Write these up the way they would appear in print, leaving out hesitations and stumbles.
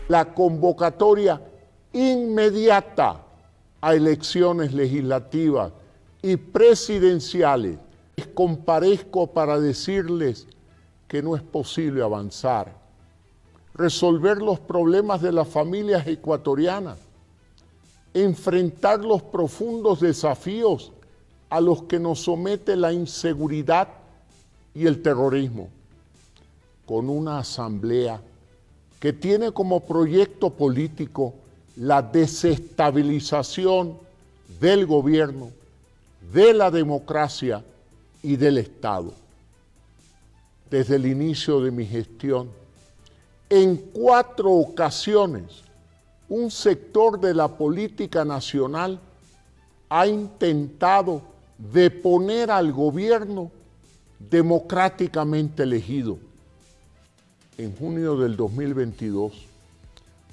la convocatoria inmediata a elecciones legislativas y presidenciales. Comparezco para decirles que no es posible avanzar, resolver los problemas de las familias ecuatorianas, enfrentar los profundos desafíos a los que nos somete la inseguridad y el terrorismo, con una asamblea que tiene como proyecto político la desestabilización del gobierno, de la democracia y del Estado. Desde el inicio de mi gestión, en 4 ocasiones, un sector de la política nacional ha intentado deponer al gobierno democráticamente elegido. En junio del 2022,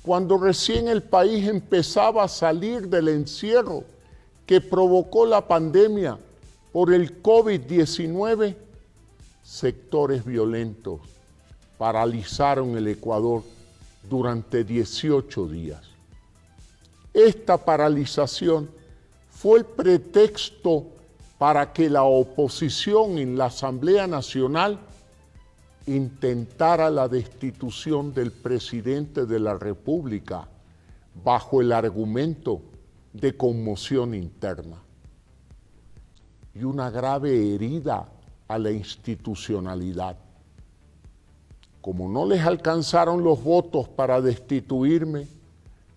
cuando recién el país empezaba a salir del encierro que provocó la pandemia por el COVID-19, sectores violentos paralizaron el Ecuador durante 18 días. Esta paralización fue el pretexto para que la oposición en la Asamblea Nacional intentara la destitución del presidente de la República bajo el argumento de conmoción interna y una grave herida a la institucionalidad. Como no les alcanzaron los votos para destituirme,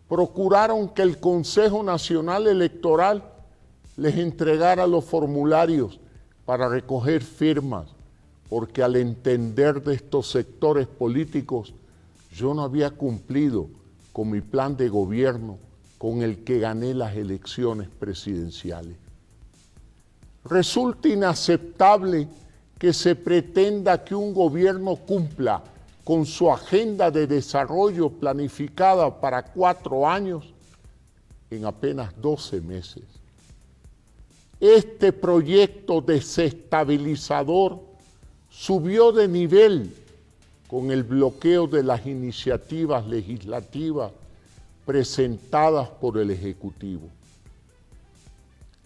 procuraron que el Consejo Nacional Electoral les entregara los formularios para recoger firmas, porque al entender de estos sectores políticos, yo no había cumplido con mi plan de gobierno con el que gané las elecciones presidenciales. Resulta inaceptable que se pretenda que un gobierno cumpla con su agenda de desarrollo planificada para 4 años en apenas 12 meses. Este proyecto desestabilizador subió de nivel con el bloqueo de las iniciativas legislativas presentadas por el Ejecutivo.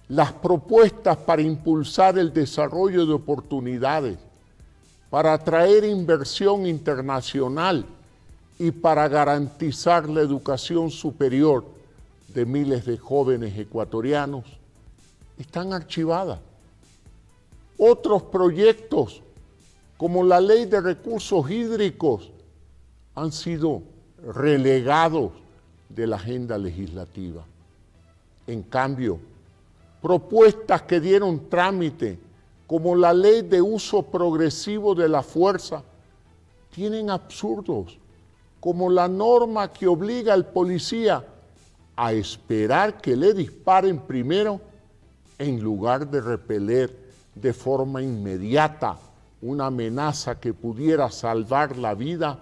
Las propuestas para impulsar el desarrollo de oportunidades, para atraer inversión internacional y para garantizar la educación superior de miles de jóvenes ecuatorianos están archivadas. Otros proyectos, como la Ley de Recursos Hídricos, han sido relegados de la agenda legislativa. En cambio, propuestas que dieron trámite, como la Ley de Uso Progresivo de la Fuerza, tienen absurdos, como la norma que obliga al policía a esperar que le disparen primero en lugar de repeler de forma inmediata una amenaza que pudiera salvar la vida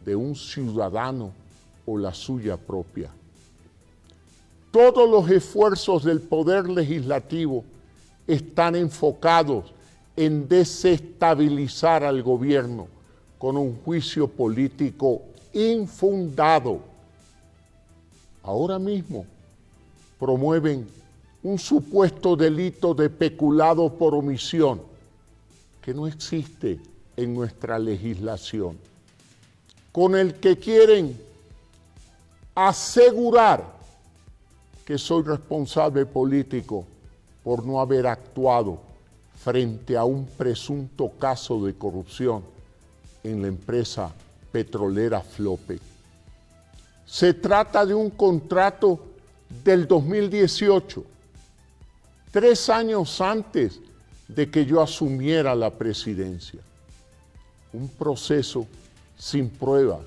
de un ciudadano o la suya propia. Todos los esfuerzos del Poder Legislativo están enfocados en desestabilizar al gobierno con un juicio político infundado. Ahora mismo promueven un supuesto delito de peculado por omisión que no existe en nuestra legislación, con el que quieren asegurar que soy responsable político por no haber actuado frente a un presunto caso de corrupción en la empresa petrolera Flopec. Se trata de un contrato del 2018, 3 años antes de que yo asumiera la presidencia. Un proceso sin pruebas,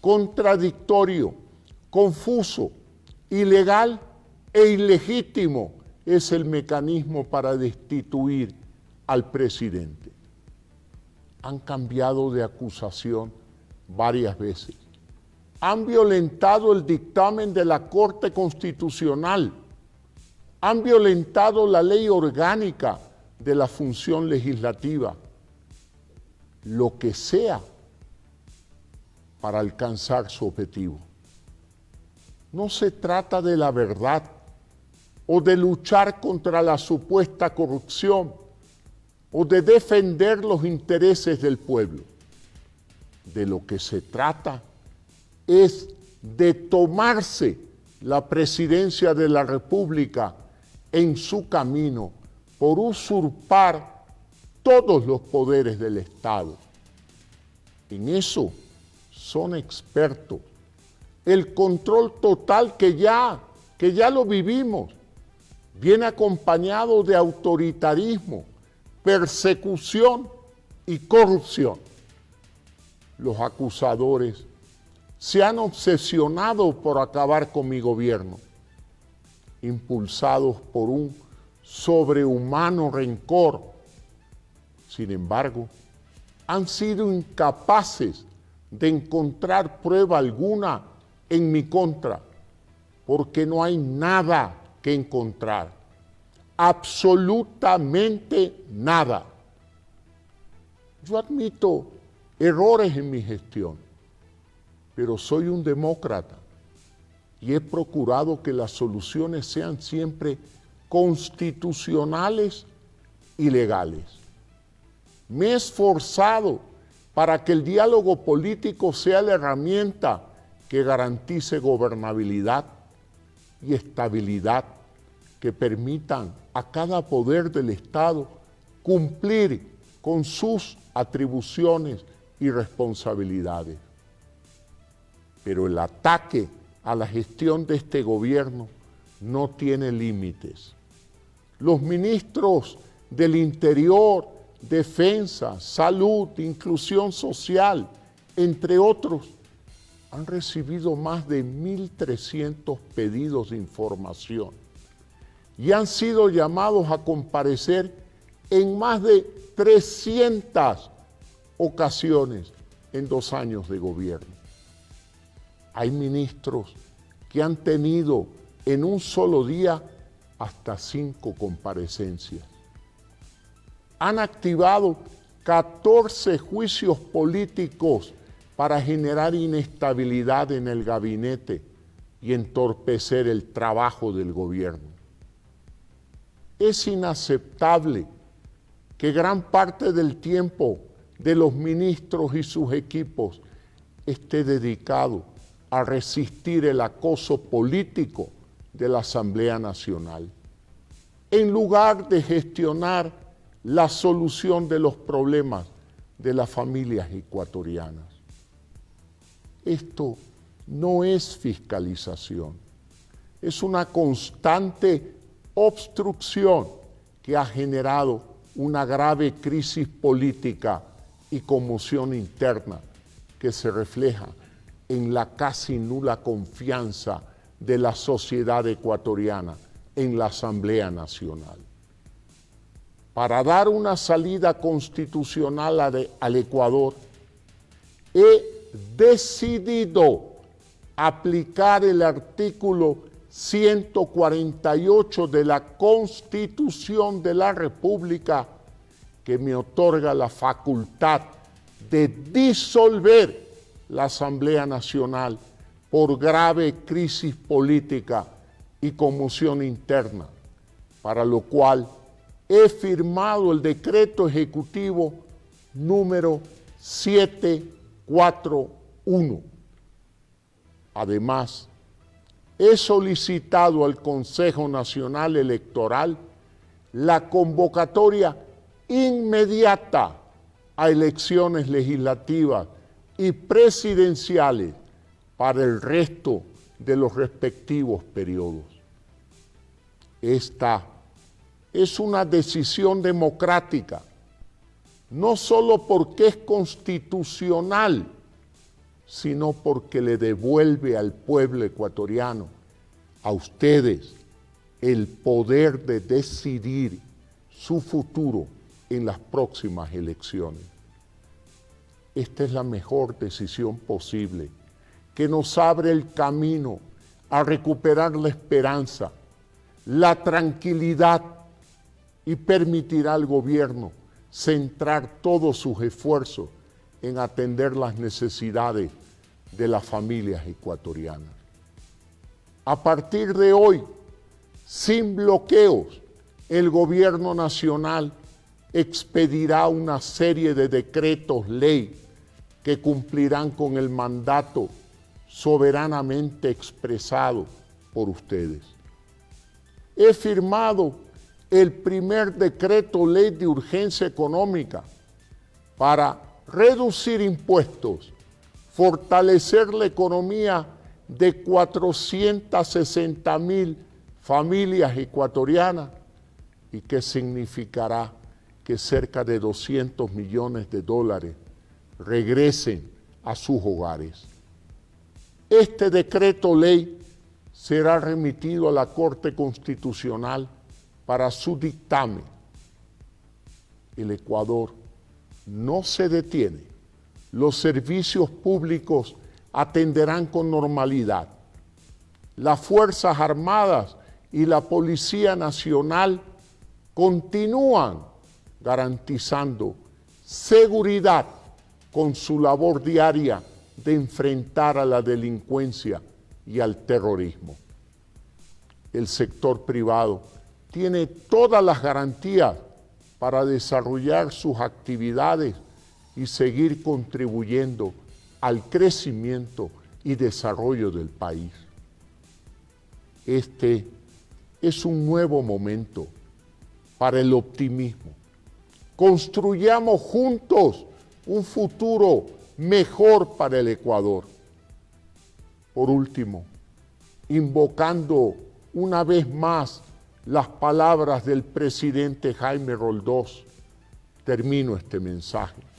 contradictorio, confuso, ilegal e ilegítimo es el mecanismo para destituir al presidente. Han cambiado de acusación varias veces. Han violentado el dictamen de la Corte Constitucional. Han violentado la ley orgánica de la función legislativa. Lo que sea para alcanzar su objetivo. no se trata de la verdad o de luchar contra la supuesta corrupción o de defender los intereses del pueblo. De lo que se trata es de tomarse la presidencia de la República en su camino por usurpar todos los poderes del Estado. En eso son expertos. El control total que ya lo vivimos, viene acompañado de autoritarismo, persecución y corrupción. Los acusadores se han obsesionado por acabar con mi gobierno, impulsados por un sobrehumano rencor. Sin embargo, han sido incapaces de encontrar prueba alguna en mi contra, porque no hay nada que encontrar, absolutamente nada. Yo admito errores en mi gestión, pero soy un demócrata y he procurado que las soluciones sean siempre constitucionales y legales. Me he esforzado para que el diálogo político sea la herramienta que garantice gobernabilidad y estabilidad, que permitan a cada poder del Estado cumplir con sus atribuciones y responsabilidades. Pero el ataque a la gestión de este gobierno no tiene límites. Los ministros del Interior, Defensa, Salud, Inclusión Social, entre otros, han recibido más de 1.300 pedidos de información y han sido llamados a comparecer en más de 300 ocasiones en 2 años de gobierno. Hay ministros que han tenido en un solo día hasta 5 comparecencias. Han activado 14 juicios políticos para generar inestabilidad en el gabinete y entorpecer el trabajo del gobierno. Es inaceptable que gran parte del tiempo de los ministros y sus equipos esté dedicado a resistir el acoso político de la Asamblea Nacional, en lugar de gestionar la solución de los problemas de las familias ecuatorianas. Esto no es fiscalización, es una constante obstrucción que ha generado una grave crisis política y conmoción interna que se refleja en la casi nula confianza de la sociedad ecuatoriana en la Asamblea Nacional. Para dar una salida constitucional al Ecuador, he decidido aplicar el artículo 148 de la Constitución de la República, que me otorga la facultad de disolver la Asamblea Nacional por grave crisis política y conmoción interna, para lo cual he firmado el decreto ejecutivo número 741. Además, he solicitado al Consejo Nacional Electoral la convocatoria inmediata a elecciones legislativas y presidenciales para el resto de los respectivos periodos. Esta es una decisión democrática, no solo porque es constitucional, sino porque le devuelve al pueblo ecuatoriano, a ustedes, el poder de decidir su futuro en las próximas elecciones. Esta es la mejor decisión posible, que nos abre el camino a recuperar la esperanza, la tranquilidad y permitirá al gobierno centrar todos sus esfuerzos en atender las necesidades de las familias ecuatorianas. A partir de hoy, sin bloqueos, el gobierno nacional expedirá una serie de decretos ley que cumplirán con el mandato soberanamente expresado por ustedes. He firmado el primer decreto ley de urgencia económica para reducir impuestos, fortalecer la economía de 460,000 familias ecuatorianas y que significará que cerca de 200 millones de dólares regresen a sus hogares. Este decreto ley será remitido a la Corte Constitucional para su dictamen. El Ecuador no se detiene. Los servicios públicos atenderán con normalidad. Las Fuerzas Armadas y la Policía Nacional continúan garantizando seguridad con su labor diaria de enfrentar a la delincuencia y al terrorismo. El sector privado tiene todas las garantías para desarrollar sus actividades y seguir contribuyendo al crecimiento y desarrollo del país. Este es un nuevo momento para el optimismo. Construyamos juntos un futuro mejor para el Ecuador. Por último, invocando una vez más las palabras del presidente Jaime Roldós, termino este mensaje.